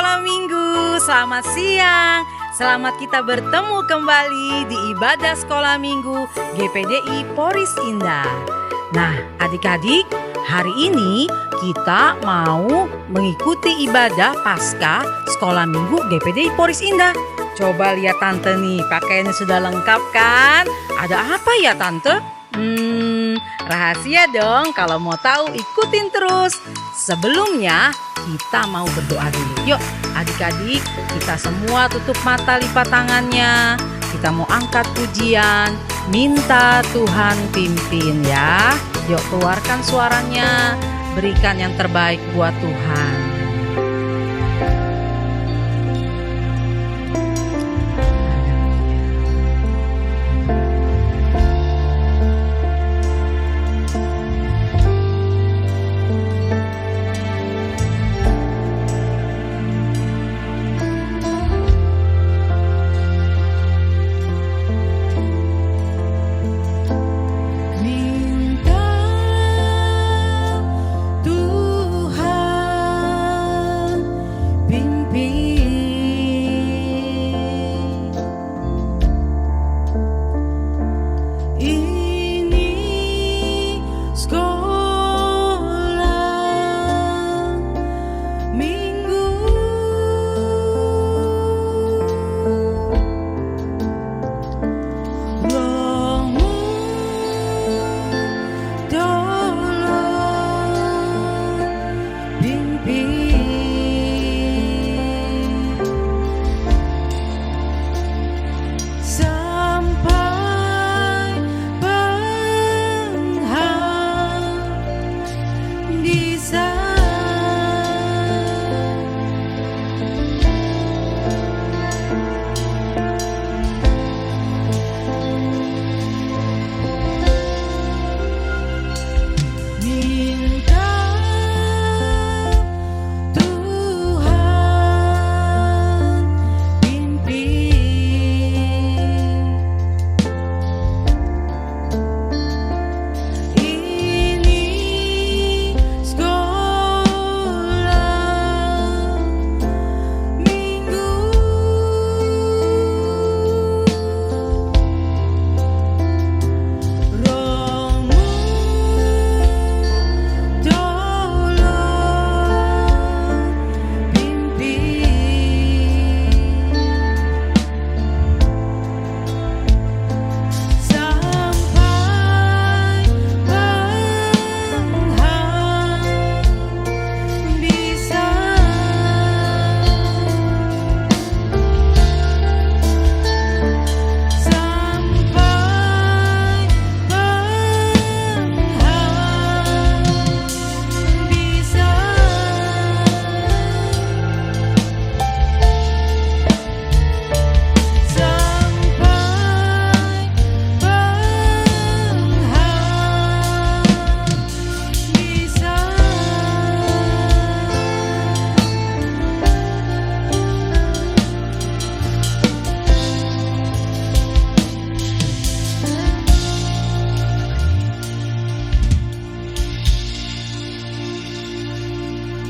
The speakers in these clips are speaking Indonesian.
Sekolah Minggu, selamat siang. Selamat kita bertemu kembali di ibadah Sekolah Minggu GPDI Poris Indah. Nah, adik-adik, hari ini kita mau mengikuti ibadah Paskah Sekolah Minggu GPDI Poris Indah. Coba lihat Tante nih, pakaiannya sudah lengkap kan? Ada apa ya Tante? Rahasia dong, kalau mau tahu ikutin terus. Sebelumnya kita mau berdoa dulu. Yuk adik-adik, kita semua tutup mata, lipat tangannya. Kita mau angkat pujian, minta Tuhan pimpin ya. Yuk keluarkan suaranya, berikan yang terbaik buat Tuhan.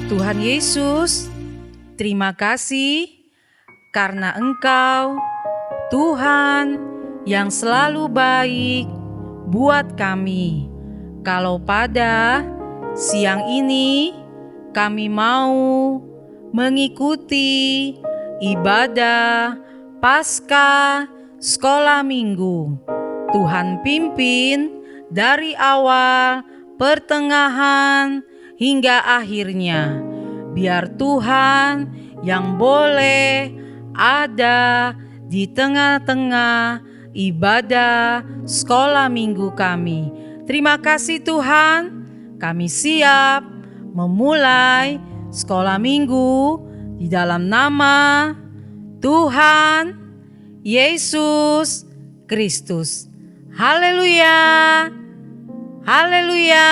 Tuhan Yesus, terima kasih karena Engkau, Tuhan, yang selalu baik buat kami. Kalau pada siang ini kami mau mengikuti ibadah Paskah Sekolah Minggu, Tuhan pimpin dari awal, pertengahan, hingga akhirnya. Biar Tuhan yang boleh ada di tengah-tengah ibadah Sekolah Minggu kami. Terima kasih Tuhan, kami siap memulai Sekolah Minggu di dalam nama Tuhan Yesus Kristus. Haleluya, haleluya,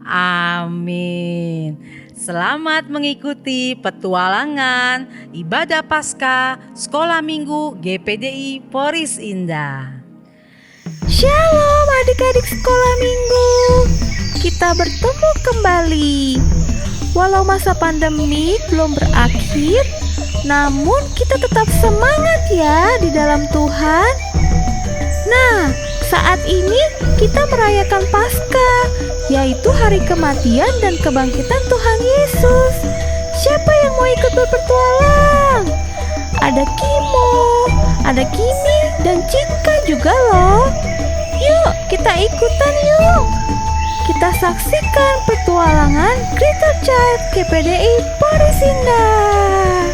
amin. Selamat mengikuti petualangan ibadah Paskah Sekolah Minggu GPDI Poris Indah. Shalom adik-adik Sekolah Minggu, kita bertemu kembali Walau masa pandemi belum berakhir, namun kita tetap semangat ya di dalam Tuhan. Nah, saat ini kita merayakan Paskah, yaitu hari kematian dan kebangkitan Tuhan Yesus. Siapa yang mau ikut berpetualang? Ada Kimo, ada Kimi, dan Cika juga loh. Yuk, kita ikutan yuk. Kita saksikan petualangan Greater Child GPDI Poris Indah.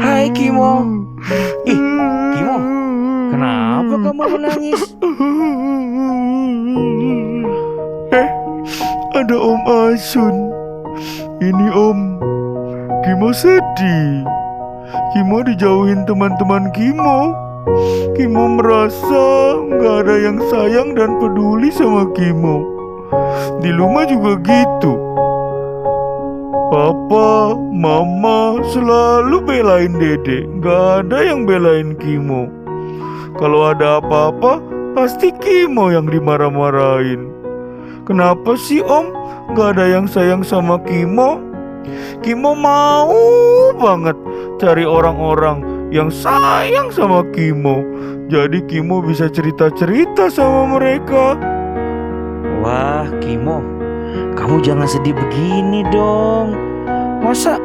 Hai Kimo. Ih, Kimo, kenapa kamu menangis? Ada Om Asun. Ini Om, Kimo sedih. Kimo dijauhin teman-teman Kimo. Kimo merasa nggak ada yang sayang dan peduli sama Kimo. Di rumah juga gitu. Papa, Mama selalu belain Dede, nggak ada yang belain Kimo. Kalau ada apa-apa, pasti Kimo yang dimarah-marahin. Kenapa sih Om gak ada yang sayang sama Kimo? Kimo mau banget cari orang-orang yang sayang sama Kimo. Jadi Kimo bisa cerita-cerita sama mereka. Wah, Kimo, kamu jangan sedih begini dong. Masa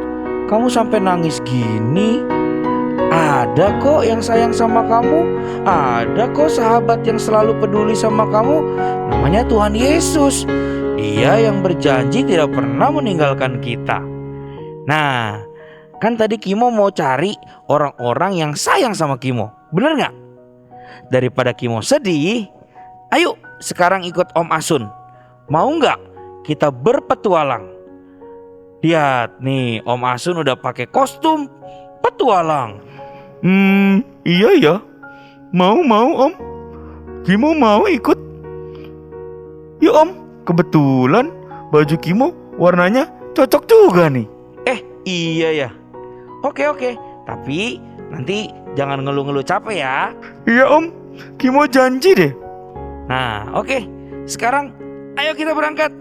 kamu sampai nangis gini? Ada kok yang sayang sama kamu. Ada kok sahabat yang selalu peduli sama kamu. Namanya Tuhan Yesus. Dia yang berjanji tidak pernah meninggalkan kita. Nah, kan tadi Kimo mau cari orang-orang yang sayang sama Kimo. Bener gak? Daripada Kimo sedih, ayo sekarang ikut Om Asun. Mau gak kita berpetualang? Lihat nih, Om Asun udah pakai kostum petualang. Iya ya. Mau Om. Kimo mau ikut. Yuk Om, kebetulan baju Kimo warnanya cocok juga nih. Iya ya. Oke. Tapi nanti jangan ngeluh-ngeluh capek ya. Iya Om, Kimo janji deh. Nah, oke. Sekarang ayo kita berangkat.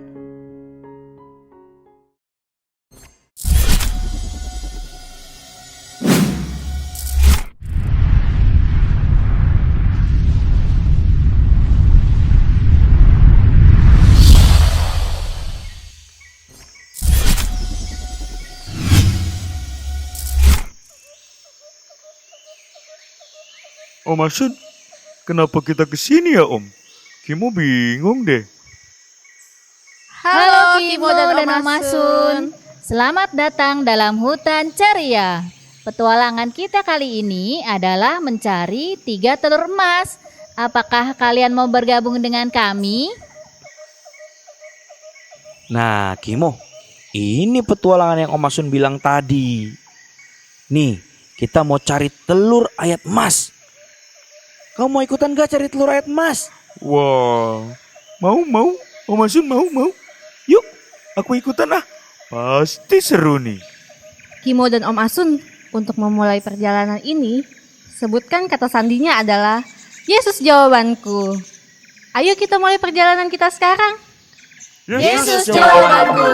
Om Asun, kenapa kita kesini ya Om? Kimo bingung deh. Halo Kimo dan Om Asun. Selamat datang dalam hutan ceria. Petualangan kita kali ini adalah mencari 3 telur emas. Apakah kalian mau bergabung dengan kami? Nah, Kimo, ini petualangan yang Om Asun bilang tadi. Nih, kita mau cari telur ayat emas. Kamu mau ikutan gak cari telur ayat emas? Wah, mau. Om Asun mau. Yuk, aku ikutan ah. Pasti seru nih. Kimo dan Om Asun, untuk memulai perjalanan ini, sebutkan kata sandinya adalah Yesus jawabanku. Ayo kita mulai perjalanan kita sekarang. Yesus jawabanku.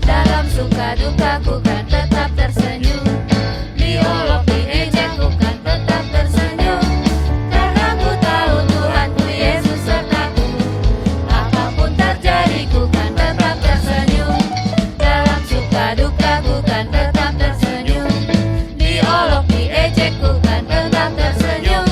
Dalam suka duka ku kan tetap tersenyum. Diolok diejek ku kan tetap tersenyum. Karena ku tahu Tuhanku Yesus sertaku. Apapun terjadi ku kan tetap tersenyum. Dalam suka duka ku kan tetap tersenyum. Diolok diejek ku kan tetap tersenyum.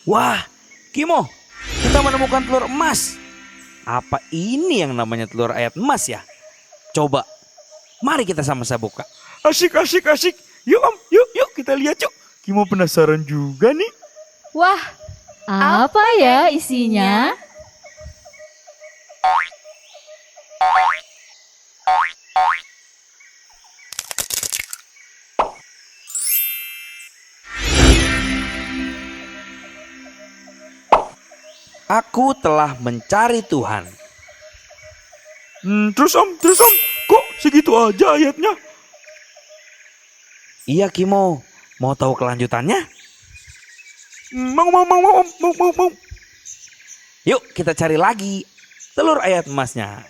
Wah, Kimo, kita menemukan telur emas. Apa ini yang namanya telur ayat emas ya? Coba, mari kita sama-sama buka. Asik. Yuk Om, yuk kita lihat yuk. Kimo penasaran juga nih. Wah, apa ya isinya? Aku telah mencari Tuhan. Terus Om, kok segitu aja ayatnya? Iya Kimo, mau tahu kelanjutannya? Mau. Yuk kita cari lagi telur ayat emasnya.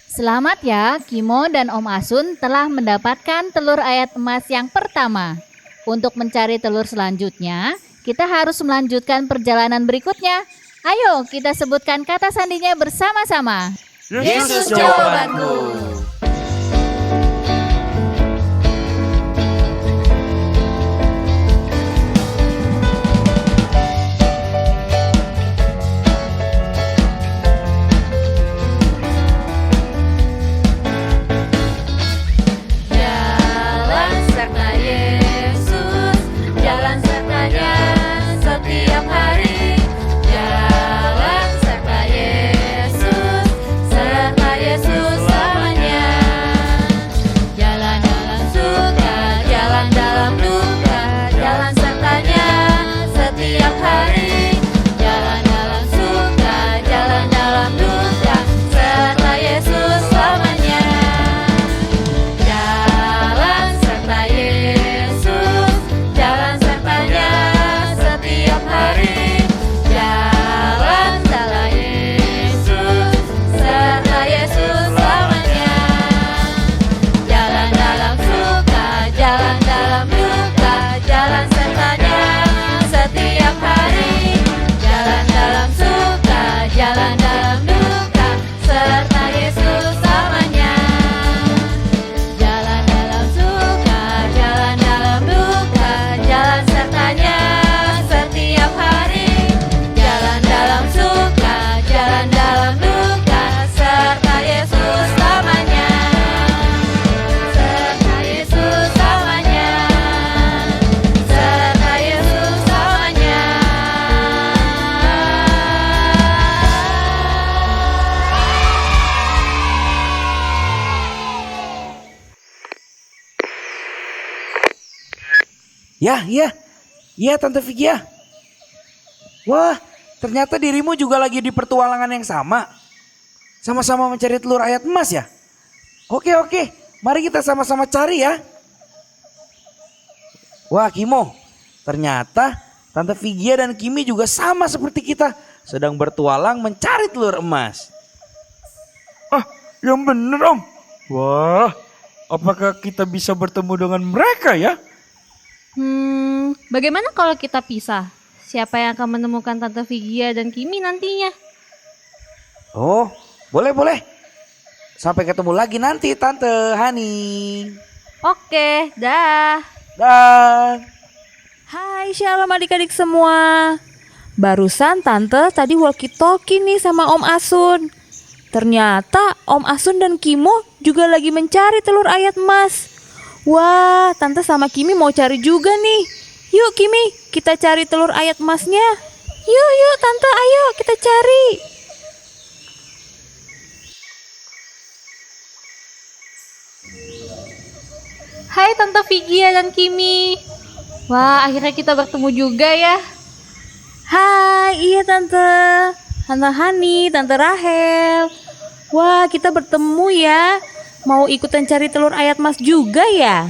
Selamat ya, Kimo dan Om Asun telah mendapatkan telur ayat emas yang pertama. Untuk mencari telur selanjutnya, kita harus melanjutkan perjalanan berikutnya. Ayo kita sebutkan kata sandinya bersama-sama. Yesus jawabanku. Jalan serta Yesus, jalan sertanya setiap hari. Jalan serta Yesus selamanya. Jalan dalam suka, jalan dalam duka, jalan sertanya setiap hari. Jalan dalam suka, jalan dalam duka, serta Yesus selamanya. Jalan serta Yesus, jalan sertanya setiap hari. Jalan dalam Yesus, serta Yesus selamanya. Jalan dalam suka, jalan dalam duka, jalan sertanya setiap hari. Jalan dalam suka, jalan dalam duka, serta Yesus selamanya. Jalan dalam suka, jalan dalam duka, jalan sertanya setiap hari. Jalan dalam suka, jalan dalam duka, serta Yesus selamanya. Serta Yesus selamanya. Serta Yesus selamanya. Ya Tante Vigia. Wah, ternyata dirimu juga lagi di pertualangan yang sama. Sama-sama mencari telur ayat emas ya? Oke, mari kita sama-sama cari ya. Wah Kimo, ternyata Tante Vigia dan Kimi juga sama seperti kita. Sedang bertualang mencari telur emas. Yang bener Om. Wah, apakah kita bisa bertemu dengan mereka ya? Bagaimana kalau kita pisah? Siapa yang akan menemukan Tante Vigia dan Kimi nantinya? Oh, boleh. Sampai ketemu lagi nanti Tante Hani. Oke, dah. Dah. Hai shalom adik-adik semua. Barusan Tante tadi walkie-talkie nih sama Om Asun. Ternyata Om Asun dan Kimo juga lagi mencari telur ayat emas. Wah, Tante sama Kimi mau cari juga nih. Yuk Kimi, kita cari telur ayat emasnya. Yuk Tante, ayo kita cari. Hai Tante Vigia dan Kimi. Wah, akhirnya kita bertemu juga ya. Hai, iya Tante. Tante Hani, Tante Rahel. Wah, kita bertemu ya. Mau ikutan cari telur ayat emas juga ya?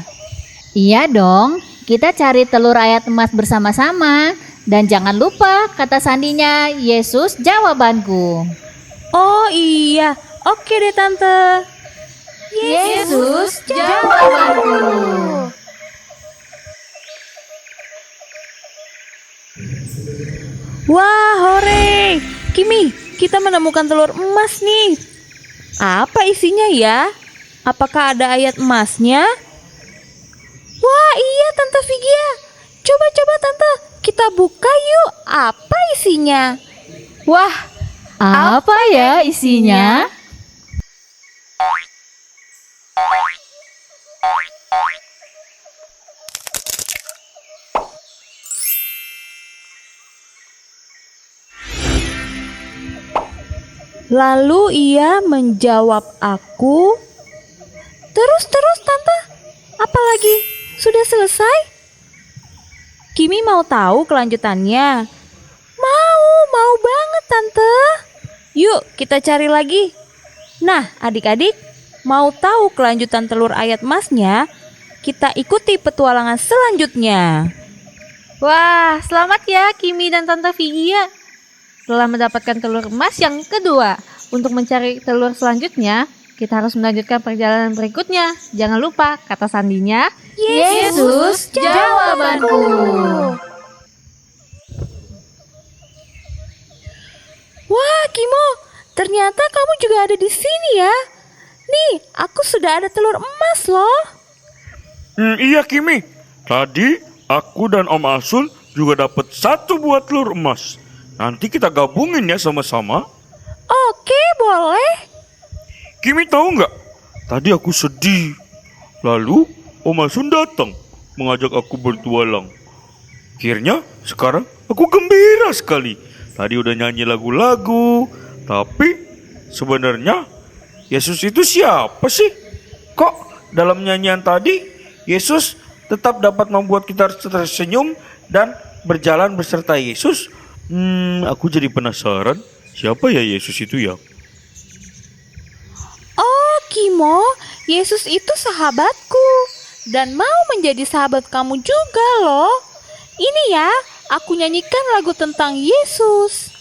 Iya dong, kita cari telur ayat emas bersama-sama. Dan jangan lupa kata sandinya, Yesus jawabanku. Oh iya, oke deh Tante. Yesus jawabanku. Wah, hore. Kimi, kita menemukan telur emas nih. Apa isinya ya? Apakah ada ayat emasnya? Wah, iya Tante Vigia. Coba Tante, kita buka yuk. Apa isinya? Wah, apa ya isinya? Lalu ia menjawab aku, Terus tante, apalagi? Sudah selesai? Kimi mau tahu kelanjutannya? Mau banget tante. Yuk kita cari lagi. Nah adik-adik, mau tahu kelanjutan telur ayat emasnya? Kita ikuti petualangan selanjutnya. Wah, selamat ya Kimi dan Tante Vigia. Telah mendapatkan telur emas yang kedua. Untuk mencari telur selanjutnya, kita harus melanjutkan perjalanan berikutnya. Jangan lupa kata sandinya, Yesus jawabanku. Wah, Kimo, ternyata kamu juga ada di sini ya. Nih, aku sudah ada telur emas loh. Iya Kimi, tadi aku dan Om Asul juga dapat 1 buah telur emas. Nanti kita gabungin ya sama-sama. Oke, boleh. Kimi tahu nggak? Tadi aku sedih. Lalu Om Asun datang mengajak aku bertualang. Akhirnya sekarang aku gembira sekali. Tadi udah nyanyi lagu-lagu. Tapi sebenarnya Yesus itu siapa sih? Kok dalam nyanyian tadi Yesus tetap dapat membuat kita tersenyum dan berjalan beserta Yesus? Aku jadi penasaran. Siapa ya Yesus itu ya? Oh, Kimo, Yesus itu sahabatku dan mau menjadi sahabat kamu juga loh. Ini ya, aku nyanyikan lagu tentang Yesus.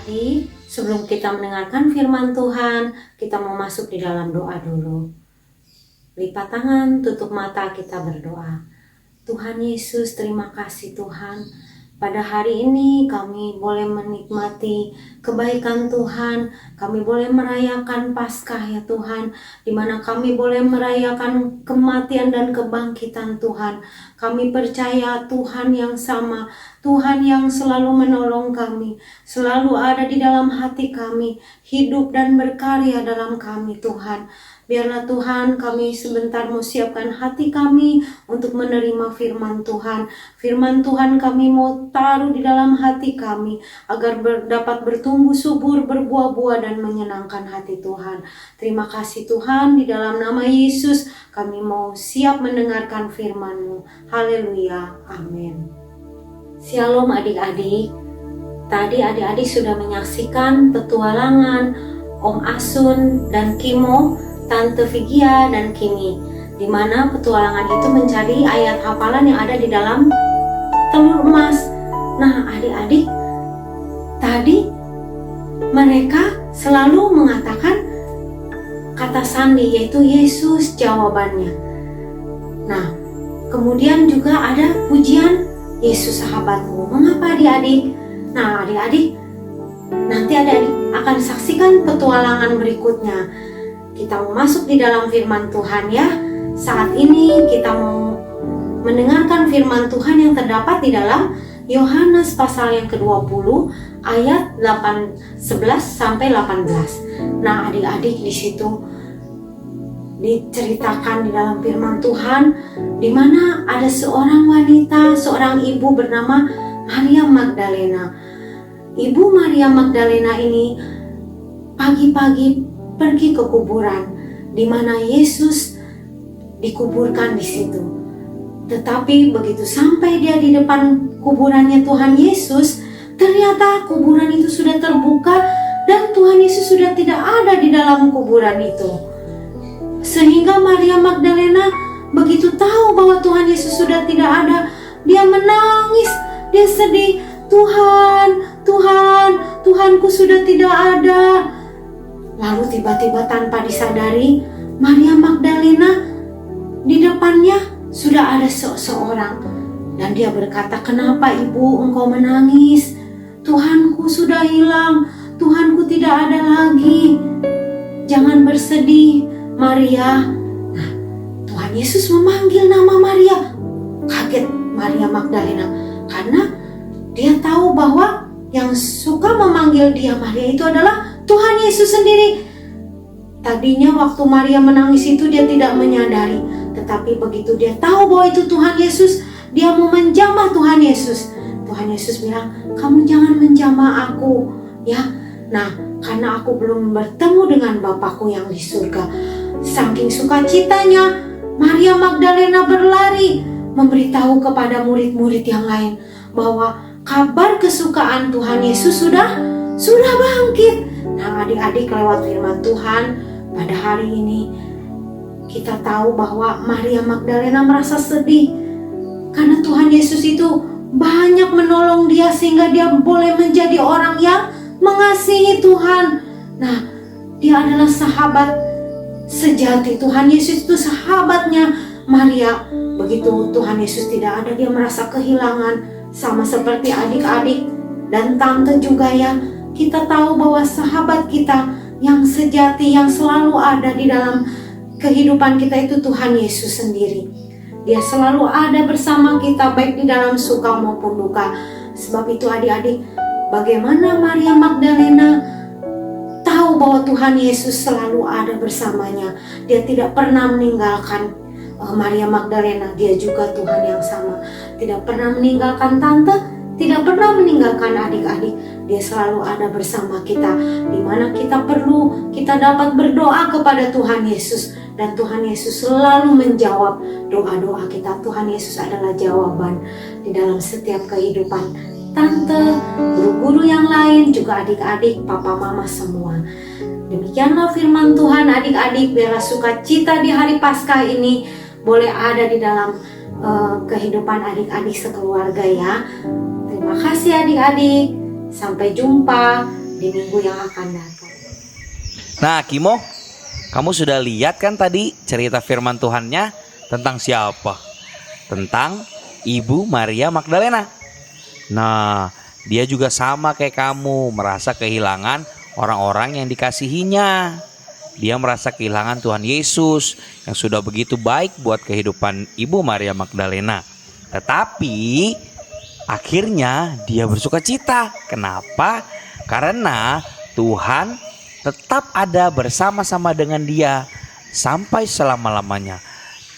adik-adik, sebelum kita mendengarkan firman Tuhan, kita mau masuk di dalam doa dulu. Lipat tangan, tutup mata, kita berdoa. Tuhan Yesus, terima kasih Tuhan. Pada hari ini kami boleh menikmati kebaikan Tuhan. Kami boleh merayakan Paskah ya Tuhan, di mana kami boleh merayakan kematian dan kebangkitan Tuhan. Kami percaya Tuhan yang sama, Tuhan yang selalu menolong kami, selalu ada di dalam hati kami, hidup dan berkarya dalam kami Tuhan. Biarlah Tuhan, kami sebentar mau siapkan hati kami untuk menerima firman Tuhan. Firman Tuhan kami mau taruh di dalam hati kami agar dapat bertumbuh subur, berbuah-buah dan menyenangkan hati Tuhan. Terima kasih Tuhan, di dalam nama Yesus kami mau siap mendengarkan firman-Mu. Haleluya, amin. Shalom adik-adik. Tadi adik-adik sudah menyaksikan petualangan Om Asun dan Kimo, Tante Vigia dan Kimi, di mana petualangan itu mencari ayat hafalan yang ada di dalam telur emas. Nah adik-adik, tadi mereka selalu mengatakan kata sandi, yaitu Yesus jawabannya. Nah kemudian juga ada pujian Yesus sahabatku. Mengapa adik-adik? Nah adik-adik, nanti adik-adik akan saksikan petualangan berikutnya. Kita mau masuk di dalam firman Tuhan ya. Saat ini kita mau mendengarkan firman Tuhan yang terdapat di dalam Yohanes pasal yang ke-20 ayat 11 sampai 18. Nah, adik-adik, di situ diceritakan di dalam firman Tuhan di mana ada seorang wanita, seorang ibu bernama Maria Magdalena. Ibu Maria Magdalena ini pagi-pagi pergi ke kuburan di mana Yesus dikuburkan di situ. Tetapi begitu sampai dia di depan kuburannya Tuhan Yesus, ternyata kuburan itu sudah terbuka dan Tuhan Yesus sudah tidak ada di dalam kuburan itu. Sehingga Maria Magdalena begitu tahu bahwa Tuhan Yesus sudah tidak ada, dia menangis, dia sedih. Tuhan, Tuhan, Tuhanku sudah tidak ada. Lalu tiba-tiba tanpa disadari, Maria Magdalena di depannya sudah ada seseorang. Dan dia berkata, "Kenapa ibu engkau menangis? Tuhanku sudah hilang, Tuhanku tidak ada lagi. Jangan bersedih, Maria." Nah, Tuhan Yesus memanggil nama Maria. Kaget Maria Magdalena karena dia tahu bahwa yang suka memanggil dia Maria itu adalah Tuhan Yesus sendiri. Tadinya waktu Maria menangis itu dia tidak menyadari, tetapi begitu dia tahu bahwa itu Tuhan Yesus, dia mau menjamah Tuhan Yesus. Tuhan Yesus bilang, "Kamu jangan menjamah aku, ya. Nah, karena aku belum bertemu dengan Bapakku yang di surga." Saking sukacitanya, Maria Magdalena berlari memberitahu kepada murid-murid yang lain bahwa kabar kesukaan Tuhan Yesus sudah bangkit. Nah, adik-adik, lewat firman Tuhan pada hari ini kita tahu bahwa Maria Magdalena merasa sedih karena Tuhan Yesus itu banyak menolong dia sehingga dia boleh menjadi orang yang mengasihi Tuhan. Nah, dia adalah sahabat sejati. Tuhan Yesus itu sahabatnya Maria. Begitu Tuhan Yesus tidak ada, dia merasa kehilangan, sama seperti adik-adik dan tante juga ya. Kita tahu bahwa sahabat kita yang sejati, yang selalu ada di dalam kehidupan kita itu Tuhan Yesus sendiri. Dia selalu ada bersama kita baik di dalam suka maupun duka. Sebab itu adik-adik, bagaimana Maria Magdalena tahu bahwa Tuhan Yesus selalu ada bersamanya. Dia tidak pernah meninggalkan Maria Magdalena, dia juga Tuhan yang sama. Tidak pernah meninggalkan tante, tidak pernah meninggalkan adik-adik. Dia selalu ada bersama kita, di mana kita perlu, kita dapat berdoa kepada Tuhan Yesus. Dan Tuhan Yesus selalu menjawab doa-doa kita. Tuhan Yesus adalah jawaban di dalam setiap kehidupan tante, guru-guru yang lain, juga adik-adik, papa mama semua. Demikianlah firman Tuhan adik-adik. Biarlah sukacita di hari Paskah ini boleh ada di dalam kehidupan adik-adik sekeluarga ya. Terima kasih adik-adik. Sampai jumpa. di minggu yang akan datang. Nah, Kimo, kamu sudah lihat kan tadi cerita firman Tuhannya tentang siapa? Tentang Ibu Maria Magdalena. Nah, dia juga sama kayak kamu, merasa kehilangan orang-orang yang dikasihinya. Dia merasa kehilangan Tuhan Yesus yang sudah begitu baik buat kehidupan Ibu Maria Magdalena. Tetapi akhirnya dia bersuka cita. Kenapa? Karena Tuhan tetap ada bersama-sama dengan dia sampai selama-lamanya.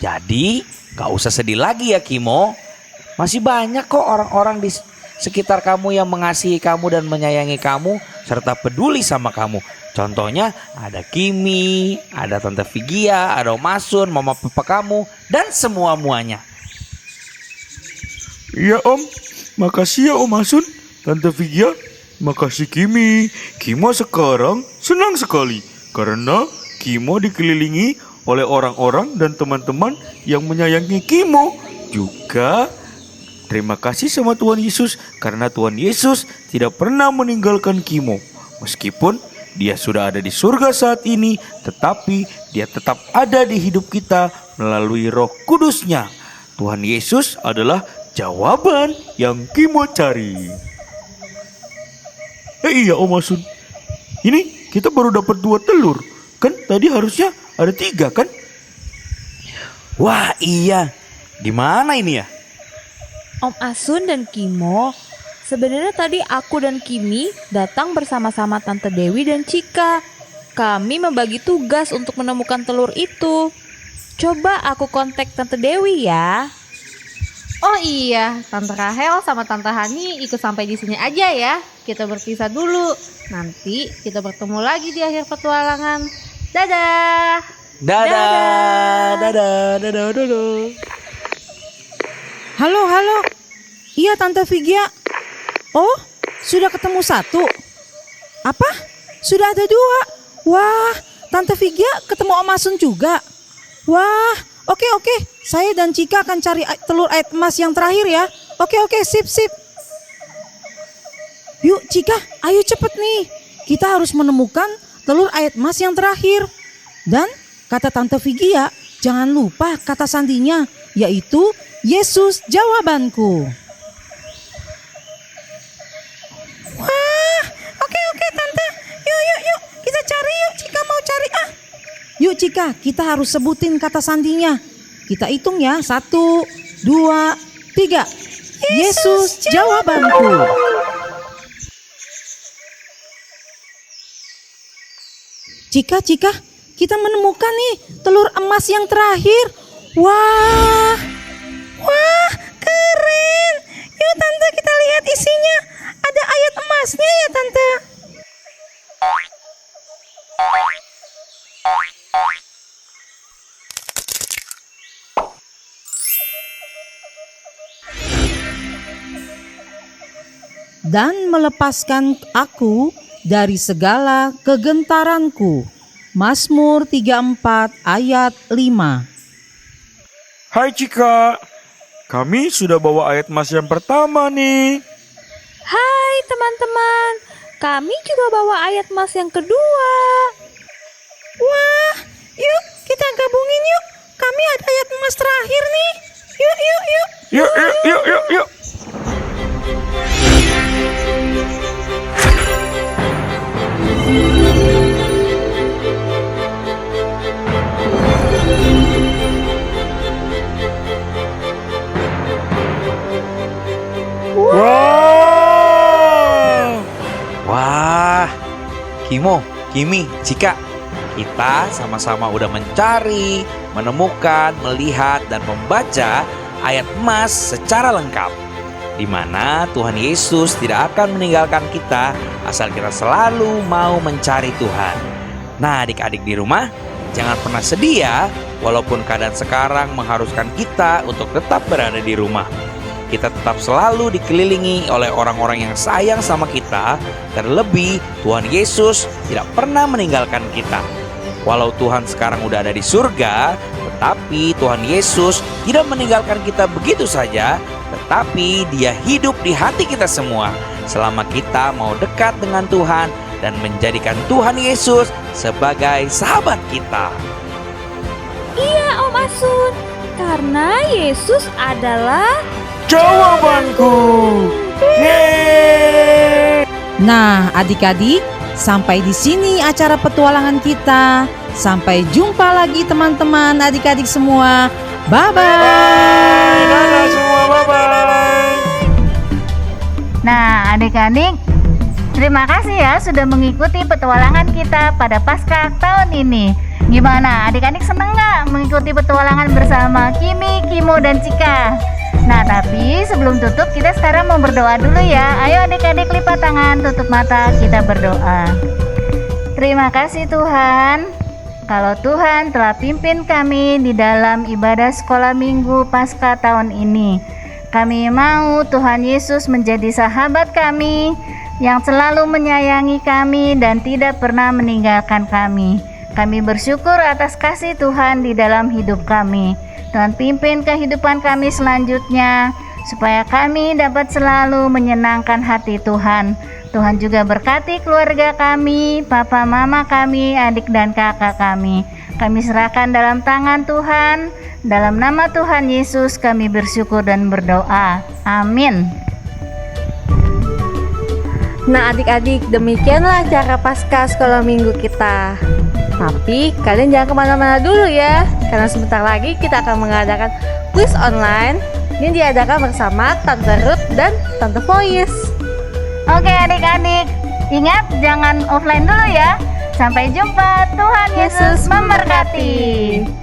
Jadi gak usah sedih lagi ya Kimo. Masih banyak kok orang-orang di sekitar kamu yang mengasihi kamu dan menyayangi kamu serta peduli sama kamu. Contohnya ada Kimi, ada Tante Vigia, ada Om Asun, Mama Papa kamu, dan semua-muanya. Iya Om, makasih ya Om Asun, Tante Vigia, makasih Kimi. Kimo sekarang senang sekali karena Kimo dikelilingi oleh orang-orang dan teman-teman yang menyayangi Kimo. Juga terima kasih sama Tuhan Yesus karena Tuhan Yesus tidak pernah meninggalkan Kimo. Meskipun dia sudah ada di surga saat ini, tetapi dia tetap ada di hidup kita melalui Roh Kudus-Nya. Tuhan Yesus adalah jawaban yang Kimo cari. Iya Om Asun, ini kita baru dapat 2 telur. Kan tadi harusnya ada 3 kan? Wah iya, gimana ini ya? Om Asun dan Kimo, sebenarnya tadi aku dan Kimi datang bersama-sama Tante Dewi dan Cika. Kami membagi tugas untuk menemukan telur itu. Coba aku kontak Tante Dewi ya. Oh iya, Tante Rahel sama Tante Hani ikut sampai di sini aja ya. Kita berpisah dulu. Nanti kita bertemu lagi di akhir petualangan. Dadah. Dadah, dadah, dadah, dadah. Halo. Iya Tante Vigia. Oh, sudah ketemu 1. Apa? Sudah ada 2. Wah, Tante Vigia ketemu Om Asun juga. Wah, oke. Saya dan Cika akan cari telur ayat emas yang terakhir ya. Oke, sip. Yuk Cika, ayo cepet nih. Kita harus menemukan telur ayat emas yang terakhir. Dan kata Tante Vigia, jangan lupa kata sandinya, yaitu Yesus jawabanku. Wah, oke Tante. Yuk. Kita cari yuk, Cika mau cari ah. Yuk Cika, kita harus sebutin kata sandinya. Kita hitung ya, 1, 2, 3. Yesus jawabanku. Cika, kita menemukan nih telur emas yang terakhir. Wah, keren. Yuk Tante, kita lihat isinya. Ada ayat emasnya ya Tante. Dan melepaskan aku dari segala kegentaranku. Mazmur 34 ayat 5. Hai Cika, kami sudah bawa ayat emas yang pertama nih. Hai teman-teman, kami juga bawa ayat emas yang kedua. Wah, yuk kita gabungin yuk. Kami ada ayat emas terakhir nih. Yuk. Yuk. Wah, Kimo, Kimi, Cika, kita sama-sama udah mencari, menemukan, melihat, dan membaca ayat emas secara lengkap, di mana Tuhan Yesus tidak akan meninggalkan kita asal kita selalu mau mencari Tuhan. Nah, adik-adik di rumah, jangan pernah sedih ya, walaupun keadaan sekarang mengharuskan kita untuk tetap berada di rumah. Kita tetap selalu dikelilingi oleh orang-orang yang sayang sama kita. Terlebih Tuhan Yesus tidak pernah meninggalkan kita. Walau Tuhan sekarang udah ada di surga, tetapi Tuhan Yesus tidak meninggalkan kita begitu saja. Tetapi Dia hidup di hati kita semua. Selama kita mau dekat dengan Tuhan dan menjadikan Tuhan Yesus sebagai sahabat kita. Iya Om Asun, karena Yesus adalah Jawabanku. Yeay! Nah, adik-adik, sampai di sini acara petualangan kita. Sampai jumpa lagi teman-teman, adik-adik semua. Bye-bye. Dadah semua, bye-bye. Nah, adik-adik, terima kasih ya sudah mengikuti petualangan kita pada Paskah tahun ini. Gimana, adik-adik seneng nggak mengikuti petualangan bersama Kimi, Kimo, dan Cika? Nah, tapi sebelum tutup, kita sekarang mau berdoa dulu ya. Ayo adik-adik lipat tangan, tutup mata, kita berdoa. Terima kasih Tuhan, kalau Tuhan telah pimpin kami di dalam ibadah sekolah minggu Paskah tahun ini. Kami mau Tuhan Yesus menjadi sahabat kami yang selalu menyayangi kami dan tidak pernah meninggalkan kami. Kami bersyukur atas kasih Tuhan di dalam hidup kami. Tuhan pimpin kehidupan kami selanjutnya supaya kami dapat selalu menyenangkan hati Tuhan. Tuhan juga berkati keluarga kami, papa mama kami, adik dan kakak kami. Kami serahkan dalam tangan Tuhan. Dalam nama Tuhan Yesus kami bersyukur dan berdoa. Amin. Nah adik-adik, demikianlah acara Paskah sekolah minggu kita. Tapi kalian jangan kemana-mana dulu ya, karena sebentar lagi kita akan mengadakan quiz online yang diadakan bersama Tante Ruth dan Tante Voice. Oke adik-adik, ingat jangan offline dulu ya. Sampai jumpa, Tuhan Yesus memberkati.